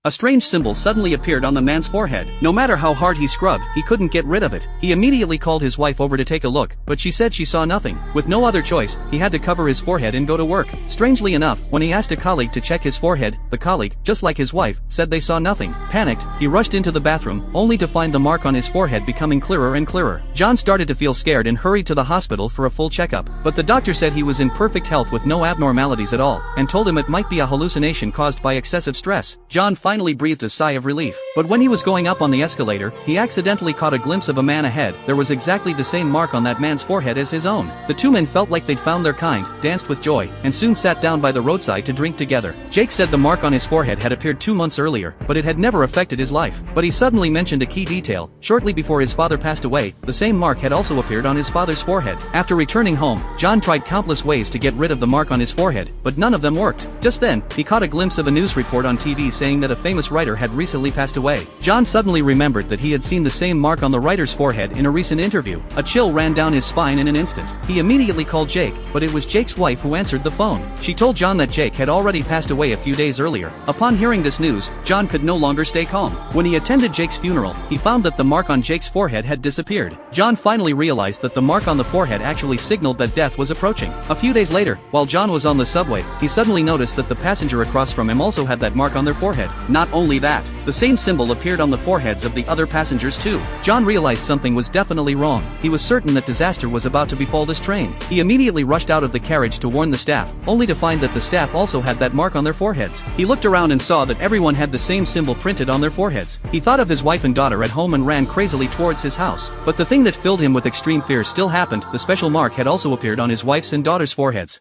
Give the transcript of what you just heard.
A strange symbol suddenly appeared on the man's forehead. No matter how hard he scrubbed, he couldn't get rid of it. He immediately called his wife over to take a look, but she said she saw nothing. With no other choice, he had to cover his forehead and go to work. Strangely enough, when he asked a colleague to check his forehead, the colleague, just like his wife, said they saw nothing. Panicked, he rushed into the bathroom, only to find the mark on his forehead becoming clearer and clearer. John started to feel scared and hurried to the hospital for a full checkup. But the doctor said he was in perfect health with no abnormalities at all, and told him it might be a hallucination caused by excessive stress. John finally breathed a sigh of relief. But when he was going up on the escalator, he accidentally caught a glimpse of a man ahead. There was exactly the same mark on that man's forehead as his own. The two men felt like they'd found their kind, danced with joy, and soon sat down by the roadside to drink together. Jake said the mark on his forehead had appeared 2 months earlier, but it had never affected his life. But he suddenly mentioned a key detail. Shortly before his father passed away, the same mark had also appeared on his father's forehead. After returning home, John tried countless ways to get rid of the mark on his forehead, but none of them worked. Just then, he caught a glimpse of a news report on TV saying that a famous writer had recently passed away. John suddenly remembered that he had seen the same mark on the writer's forehead in a recent interview. A chill ran down his spine in an instant. He immediately called Jake, but it was Jake's wife who answered the phone. She told John that Jake had already passed away a few days earlier. Upon hearing this news, John could no longer stay calm. When he attended Jake's funeral, he found that the mark on Jake's forehead had disappeared. John finally realized that the mark on the forehead actually signaled that death was approaching. A few days later, while John was on the subway, he suddenly noticed that the passenger across from him also had that mark on their forehead. Not only that, the same symbol appeared on the foreheads of the other passengers too. John realized something was definitely wrong. He was certain that disaster was about to befall this train. He immediately rushed out of the carriage to warn the staff, only to find that the staff also had that mark on their foreheads. He looked around and saw that everyone had the same symbol printed on their foreheads. He thought of his wife and daughter at home and ran crazily towards his house. But the thing that filled him with extreme fear still happened. The special mark had also appeared on his wife's and daughter's foreheads.